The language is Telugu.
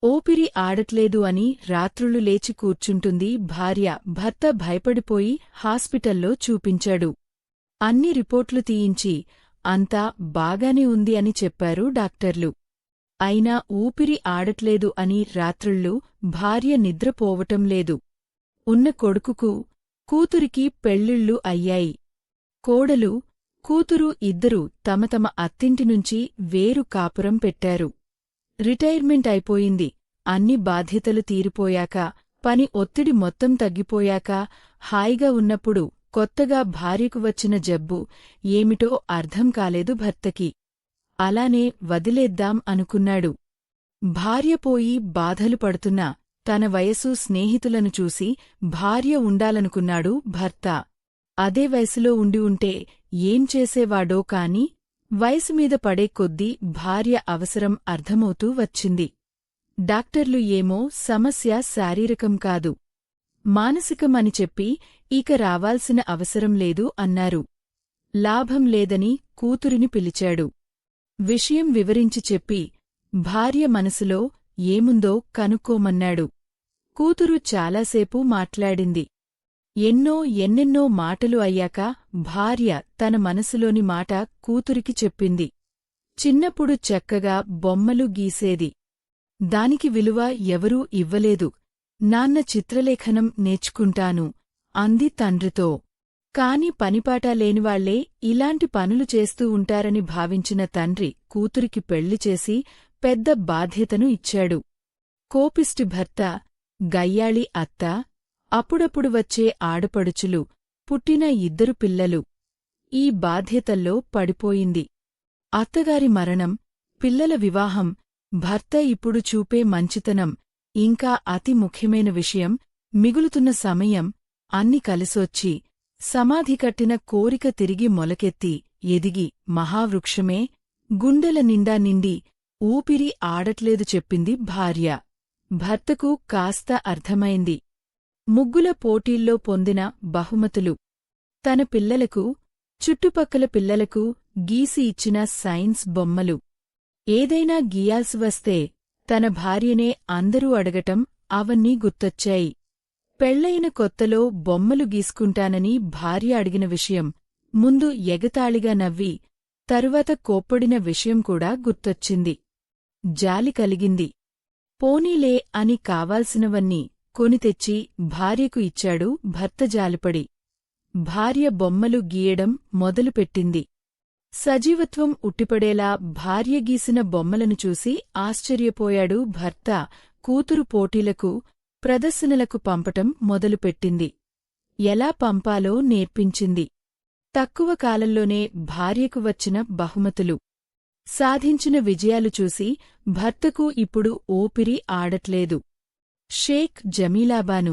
ఊపిరి ఆడట్లేదు అని రాత్రుళ్ళు లేచి కూర్చుంటుంది భార్య. భర్త భయపడిపోయి హాస్పిటల్లో చూపించాడు. అన్ని రిపోర్ట్లు తీయించి అంతా బాగానే ఉంది అని చెప్పారు డాక్టర్లు. అయినా ఊపిరి ఆడట్లేదు అని రాత్రుళ్ళు భార్య నిద్రపోవటం లేదు. ఉన్న కొడుకుకు, కూతురికి పెళ్ళిళ్ళు అయ్యాయి. కోడలు, కూతురు ఇద్దరూ తమ తమ అత్తింటినుంచి వేరు కాపురం పెట్టారు. రిటైర్మెంట్ అయిపోయింది. అన్ని బాధ్యతలు తీరిపోయాక, పని ఒత్తిడి మొత్తం తగ్గిపోయాక హాయిగా ఉన్నప్పుడు కొత్తగా భార్యకు వచ్చిన జబ్బు ఏమిటో అర్థం కాలేదు భర్తకి. అలానే వదిలేద్దాం అనుకున్నాడు. భార్య పోయి బాధలు పడుతున్నా తన వయసు స్నేహితులను చూసి భార్య ఉండాలనుకున్నాడు భర్త. అదే వయసులో ఉండి ఉంటే ఏం చేసేవాడో కాని వయసుమీద పడే కొద్దీ భార్య అవసరం అర్థమవుతూ వచ్చింది. డాక్టర్లు ఏమో సమస్య శారీరకం కాదు, మానసికం అని చెప్పి ఇక రావాల్సిన అవసరం లేదు అన్నారు. లాభం లేదని కూతురిని పిలిచాడు. విషయం వివరించి చెప్పి భార్య మనసులో ఏముందో కనుక్కోమన్నాడు. కూతురు చాలాసేపు మాట్లాడింది. ఎన్నెన్నో మాటలు అయ్యాక భార్య తన మనసులోని మాట కూతురికి చెప్పింది. చిన్నప్పుడు చక్కగా బొమ్మలు గీసేది. దానికి విలువ ఎవరూ ఇవ్వలేదు. నాన్న చిత్రలేఖనం నేర్చుకుంటాను అంది తండ్రితో. కాని పనిపాట లేనివాళ్లే ఇలాంటి పనులు చేస్తూ ఉంటారని భావించిన తండ్రి కూతురికి పెళ్లి చేసి పెద్ద బాధ్యతను ఇచ్చాడు. కోపిష్టి భర్త, గయ్యాళి అత్త, అప్పుడప్పుడు వచ్చే ఆడపడుచులు, పుట్టిన ఇద్దరు పిల్లలు. ఈ బాధ్యతల్లో పడిపోయింది. అత్తగారి మరణం, పిల్లల వివాహం, భర్త ఇప్పుడు చూపే మంచితనం, ఇంకా అతి ముఖ్యమైన విషయం మిగులుతున్న సమయం అన్ని కలిసొచ్చి సమాధి కట్టిన కోరిక తిరిగి మొలకెత్తి ఎదిగి మహావృక్షమే గుండెల నిండా నిండి ఊపిరి ఆడట్లేదు చెప్పింది భార్య. భర్తకు కాస్త అర్థమైంది. ముగ్గుల పోటీల్లో పొందిన బహుమతులు, తన పిల్లలకు, చుట్టుపక్కల పిల్లలకు గీసి ఇచ్చిన సైన్స్ బొమ్మలు, ఏదైనా గీయాల్సి వస్తే తన భార్యనే అందరూ అడగటం అవన్నీ గుర్తొచ్చాయి. పెళ్లయిన కొత్తలో బొమ్మలు గీసుకుంటానని భార్య అడిగిన విషయం, ముందు ఎగతాళిగా నవ్వి తరువాత కోప్పడిన విషయం కూడా గుర్తొచ్చింది. జాలి కలిగింది. పోనీలే అని కావాల్సినవన్నీ కొనితెచ్చి భార్యకు ఇచ్చాడు భర్త జాలిపడి. భార్య బొమ్మలు గీయడం మొదలుపెట్టింది. సజీవత్వం ఉట్టిపడేలా భార్య గీసిన బొమ్మలను చూసి ఆశ్చర్యపోయాడు భర్త. కూతురు పోటీలకు, ప్రదర్శనలకు పంపటం మొదలుపెట్టింది. ఎలా పంపాలో నేర్పించింది. తక్కువ కాలంలోనే భార్యకు వచ్చిన బహుమతులు, సాధించిన విజయాలు చూసి భర్తకు ఇప్పుడు ఊపిరి ఆడట్లేదు. షేక్ జమీలాబాను